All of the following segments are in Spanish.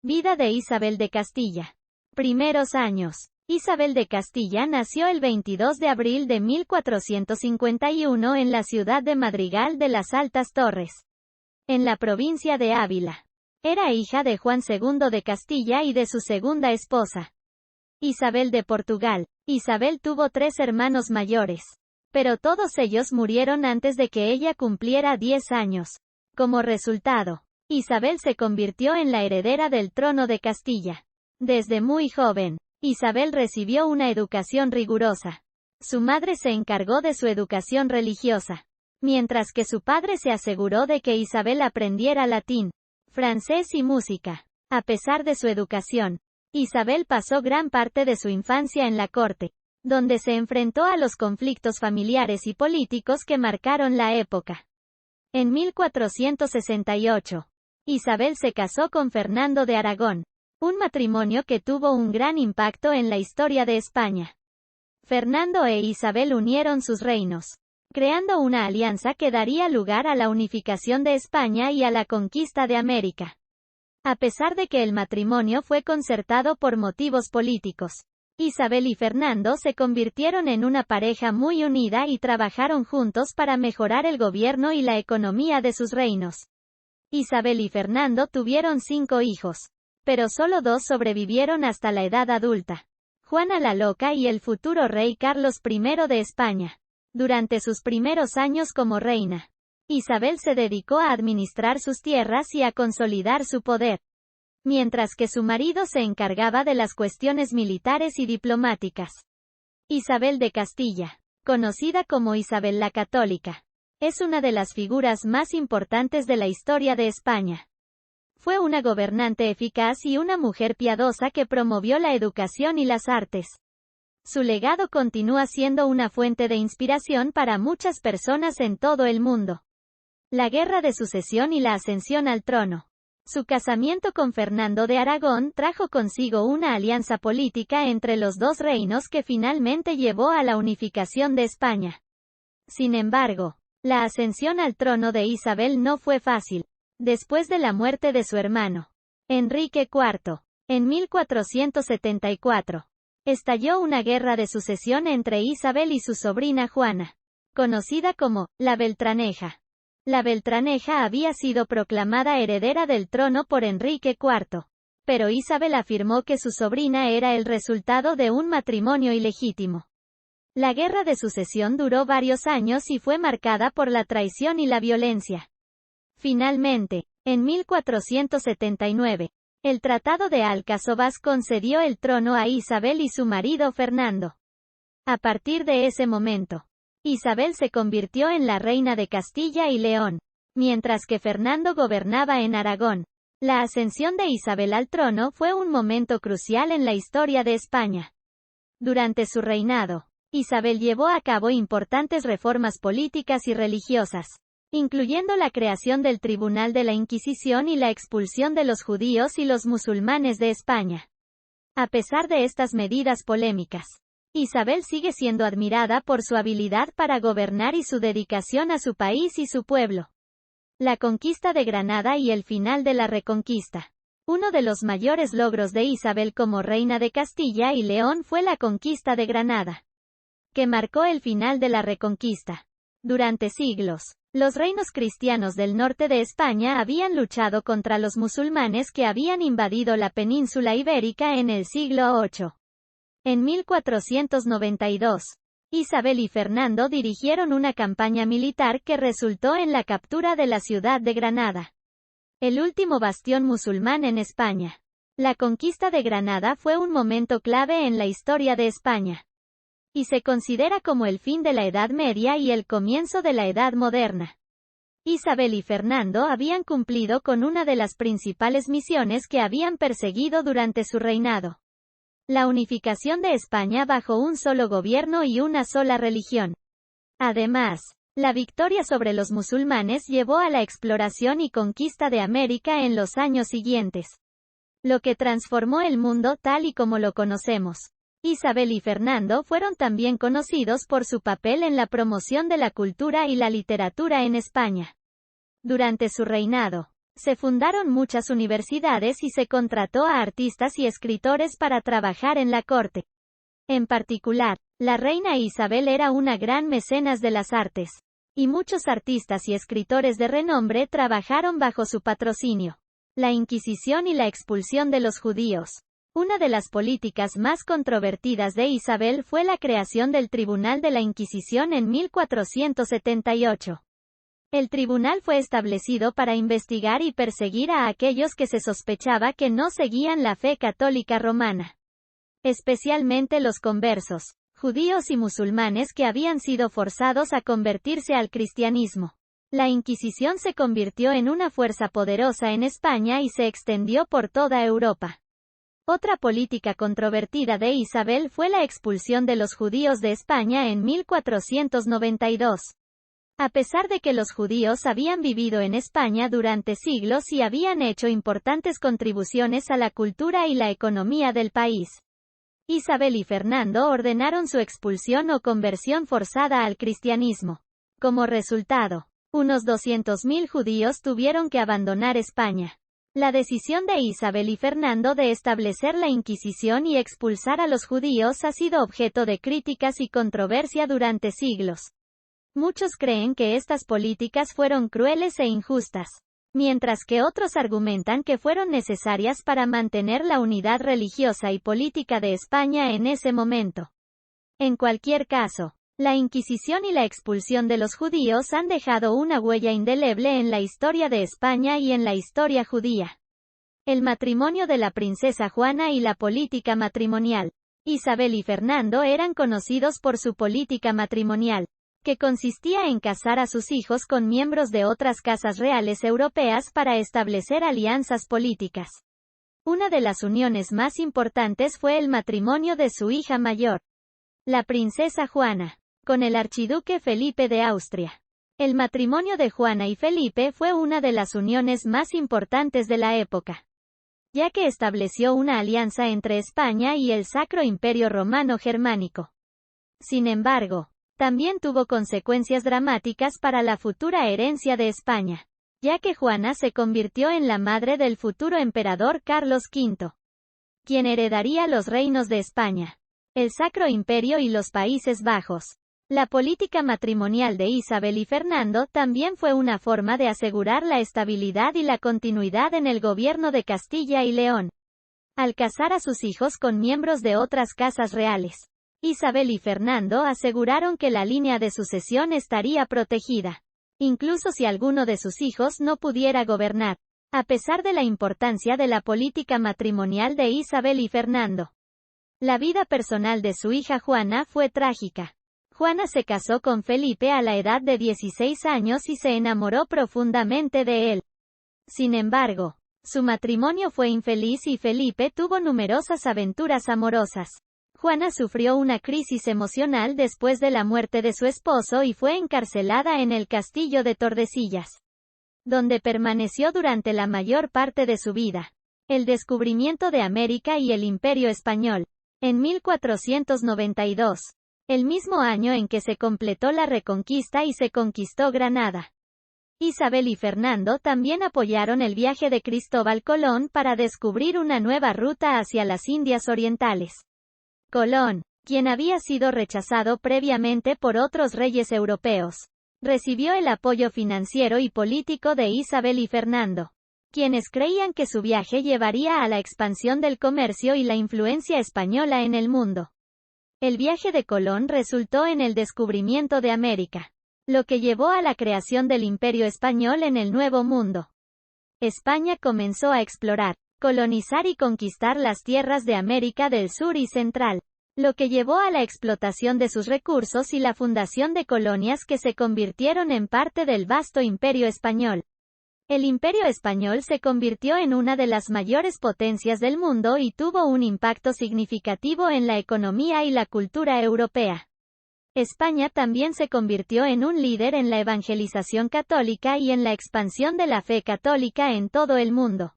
Vida de Isabel de Castilla. Primeros años. Isabel de Castilla nació el 22 de abril de 1451 en la ciudad de Madrigal de las Altas Torres, en la provincia de Ávila. Era hija de Juan II de Castilla y de su segunda esposa, Isabel de Portugal. Isabel tuvo 3 hermanos mayores, pero todos ellos murieron antes de que ella cumpliera 10 años. Como resultado, Isabel se convirtió en la heredera del trono de Castilla. Desde muy joven, Isabel recibió una educación rigurosa. Su madre se encargó de su educación religiosa, mientras que su padre se aseguró de que Isabel aprendiera latín, francés y música. A pesar de su educación, Isabel pasó gran parte de su infancia en la corte, donde se enfrentó a los conflictos familiares y políticos que marcaron la época. En 1468, Isabel se casó con Fernando de Aragón, un matrimonio que tuvo un gran impacto en la historia de España. Fernando e Isabel unieron sus reinos, creando una alianza que daría lugar a la unificación de España y a la conquista de América. A pesar de que el matrimonio fue concertado por motivos políticos, Isabel y Fernando se convirtieron en una pareja muy unida y trabajaron juntos para mejorar el gobierno y la economía de sus reinos. Isabel y Fernando tuvieron 5 hijos, pero solo 2 sobrevivieron hasta la edad adulta: Juana la Loca y el futuro rey Carlos I de España. Durante sus primeros años como reina, Isabel se dedicó a administrar sus tierras y a consolidar su poder, mientras que su marido se encargaba de las cuestiones militares y diplomáticas. Isabel de Castilla, conocida como Isabel la Católica, es una de las figuras más importantes de la historia de España. Fue una gobernante eficaz y una mujer piadosa que promovió la educación y las artes. Su legado continúa siendo una fuente de inspiración para muchas personas en todo el mundo. La Guerra de Sucesión y la ascensión al trono. Su casamiento con Fernando de Aragón trajo consigo una alianza política entre los 2 reinos que finalmente llevó a la unificación de España. Sin embargo, la ascensión al trono de Isabel no fue fácil. Después de la muerte de su hermano, Enrique IV, en 1474, estalló una guerra de sucesión entre Isabel y su sobrina Juana, conocida como la Beltraneja. La Beltraneja había sido proclamada heredera del trono por Enrique IV, pero Isabel afirmó que su sobrina era el resultado de un matrimonio ilegítimo. La guerra de sucesión duró varios años y fue marcada por la traición y la violencia. Finalmente, en 1479, el Tratado de Alcázovas concedió el trono a Isabel y su marido Fernando. A partir de ese momento, Isabel se convirtió en la reina de Castilla y León, mientras que Fernando gobernaba en Aragón. La ascensión de Isabel al trono fue un momento crucial en la historia de España. Durante su reinado, Isabel llevó a cabo importantes reformas políticas y religiosas, incluyendo la creación del Tribunal de la Inquisición y la expulsión de los judíos y los musulmanes de España. A pesar de estas medidas polémicas, Isabel sigue siendo admirada por su habilidad para gobernar y su dedicación a su país y su pueblo. La conquista de Granada y el final de la Reconquista. Uno de los mayores logros de Isabel como reina de Castilla y León fue la conquista de Granada, que marcó el final de la Reconquista. Durante siglos, los reinos cristianos del norte de España habían luchado contra los musulmanes que habían invadido la península ibérica en el siglo VIII. En 1492, Isabel y Fernando dirigieron una campaña militar que resultó en la captura de la ciudad de Granada, el último bastión musulmán en España. La conquista de Granada fue un momento clave en la historia de España, y se considera como el fin de la Edad Media y el comienzo de la Edad Moderna. Isabel y Fernando habían cumplido con una de las principales misiones que habían perseguido durante su reinado: la unificación de España bajo un solo gobierno y una sola religión. Además, la victoria sobre los musulmanes llevó a la exploración y conquista de América en los años siguientes, lo que transformó el mundo tal y como lo conocemos. Isabel y Fernando fueron también conocidos por su papel en la promoción de la cultura y la literatura en España. Durante su reinado, Se fundaron muchas universidades y se contrató a artistas y escritores para trabajar en la corte. En particular, la reina Isabel era una gran mecenas de las artes, y muchos artistas y escritores de renombre trabajaron bajo su patrocinio. La Inquisición y la expulsión de los judíos. Una de las políticas más controvertidas de Isabel fue la creación del Tribunal de la Inquisición en 1478. El tribunal fue establecido para investigar y perseguir a aquellos que se sospechaba que no seguían la fe católica romana. Especialmente los conversos, judíos y musulmanes que habían sido forzados a convertirse al cristianismo. La Inquisición se convirtió en una fuerza poderosa en España y se extendió por toda Europa. Otra política controvertida de Isabel fue la expulsión de los judíos de España en 1492. A pesar de que los judíos habían vivido en España durante siglos y habían hecho importantes contribuciones a la cultura y la economía del país, Isabel y Fernando ordenaron su expulsión o conversión forzada al cristianismo. Como resultado, unos 200.000 judíos tuvieron que abandonar España. La decisión de Isabel y Fernando de establecer la Inquisición y expulsar a los judíos ha sido objeto de críticas y controversia durante siglos. Muchos creen que estas políticas fueron crueles e injustas, mientras que otros argumentan que fueron necesarias para mantener la unidad religiosa y política de España en ese momento. En cualquier caso, la Inquisición y la expulsión de los judíos han dejado una huella indeleble en la historia de España y en la historia judía. El matrimonio de la princesa Juana y la política matrimonial. Isabel y Fernando eran conocidos por su política matrimonial, que consistía en casar a sus hijos con miembros de otras casas reales europeas para establecer alianzas políticas. Una de las uniones más importantes fue el matrimonio de su hija mayor, la princesa Juana, con el archiduque Felipe de Austria. El matrimonio de Juana y Felipe fue una de las uniones más importantes de la época, ya que estableció una alianza entre España y el Sacro Imperio Romano Germánico. Sin embargo, también tuvo consecuencias dramáticas para la futura herencia de España, ya que Juana se convirtió en la madre del futuro emperador Carlos V, quien heredaría los reinos de España, el Sacro Imperio y los Países Bajos. La política matrimonial de Isabel y Fernando también fue una forma de asegurar la estabilidad y la continuidad en el gobierno de Castilla y León. Al casar a sus hijos con miembros de otras casas reales, Isabel y Fernando aseguraron que la línea de sucesión estaría protegida, incluso si alguno de sus hijos no pudiera gobernar. A pesar de la importancia de la política matrimonial de Isabel y Fernando, la vida personal de su hija Juana fue trágica. Juana se casó con Felipe a la edad de 16 años y se enamoró profundamente de él. Sin embargo, su matrimonio fue infeliz y Felipe tuvo numerosas aventuras amorosas. Juana sufrió una crisis emocional después de la muerte de su esposo y fue encarcelada en el castillo de Tordesillas, donde permaneció durante la mayor parte de su vida. El descubrimiento de América y el Imperio Español. En 1492, el mismo año en que se completó la Reconquista y se conquistó Granada, Isabel y Fernando también apoyaron el viaje de Cristóbal Colón para descubrir una nueva ruta hacia las Indias Orientales. Colón, quien había sido rechazado previamente por otros reyes europeos, recibió el apoyo financiero y político de Isabel y Fernando, quienes creían que su viaje llevaría a la expansión del comercio y la influencia española en el mundo. El viaje de Colón resultó en el descubrimiento de América, lo que llevó a la creación del Imperio Español en el Nuevo Mundo. España comenzó a explorar, colonizar y conquistar las tierras de América del Sur y Central, lo que llevó a la explotación de sus recursos y la fundación de colonias que se convirtieron en parte del vasto Imperio Español. El Imperio Español se convirtió en una de las mayores potencias del mundo y tuvo un impacto significativo en la economía y la cultura europea. España también se convirtió en un líder en la evangelización católica y en la expansión de la fe católica en todo el mundo.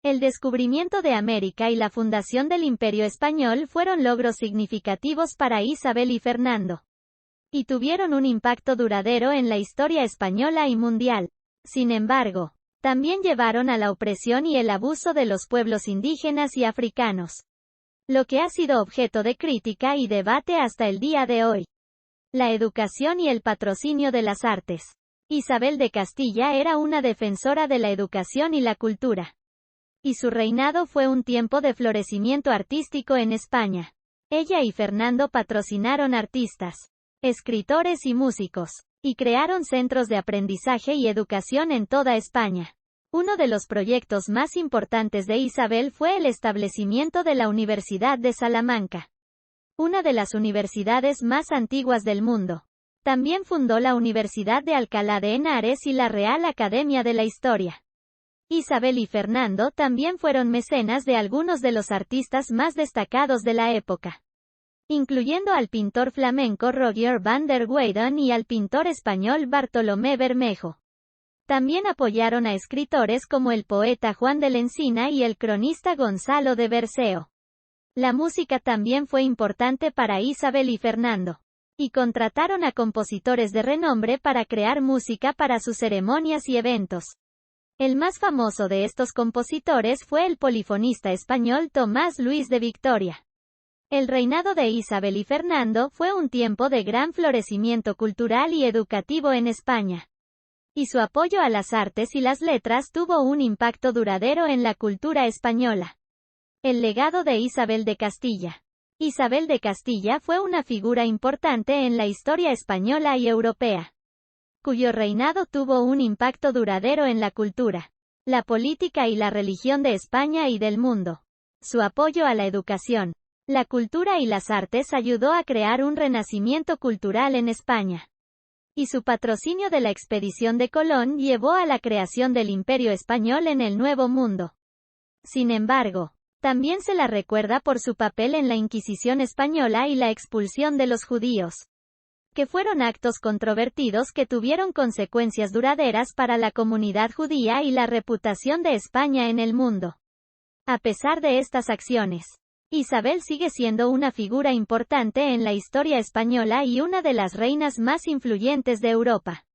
El descubrimiento de América y la fundación del Imperio Español fueron logros significativos para Isabel y Fernando, y tuvieron un impacto duradero en la historia española y mundial. Sin embargo, también llevaron a la opresión y el abuso de los pueblos indígenas y africanos, lo que ha sido objeto de crítica y debate hasta el día de hoy. La educación y el patrocinio de las artes. Isabel de Castilla era una defensora de la educación y la cultura, y su reinado fue un tiempo de florecimiento artístico en España. Ella y Fernando patrocinaron artistas, escritores y músicos, y crearon centros de aprendizaje y educación en toda España. Uno de los proyectos más importantes de Isabel fue el establecimiento de la Universidad de Salamanca, una de las universidades más antiguas del mundo. También fundó la Universidad de Alcalá de Henares y la Real Academia de la Historia. Isabel y Fernando también fueron mecenas de algunos de los artistas más destacados de la época, incluyendo al pintor flamenco Roger van der Weyden y al pintor español Bartolomé Bermejo. También apoyaron a escritores como el poeta Juan de la Encina y el cronista Gonzalo de Berceo. La música también fue importante para Isabel y Fernando, y contrataron a compositores de renombre para crear música para sus ceremonias y eventos. El más famoso de estos compositores fue el polifonista español Tomás Luis de Victoria. El reinado de Isabel y Fernando fue un tiempo de gran florecimiento cultural y educativo en España, y su apoyo a las artes y las letras tuvo un impacto duradero en la cultura española. El legado de Isabel de Castilla. Isabel de Castilla fue una figura importante en la historia española y europea, cuyo reinado tuvo un impacto duradero en la cultura, la política y la religión de España y del mundo. Su apoyo a la educación, la cultura y las artes ayudó a crear un renacimiento cultural en España, y su patrocinio de la expedición de Colón llevó a la creación del Imperio Español en el Nuevo Mundo. Sin embargo, también se la recuerda por su papel en la Inquisición española y la expulsión de los judíos, que fueron actos controvertidos que tuvieron consecuencias duraderas para la comunidad judía y la reputación de España en el mundo. A pesar de estas acciones, Isabel sigue siendo una figura importante en la historia española y una de las reinas más influyentes de Europa.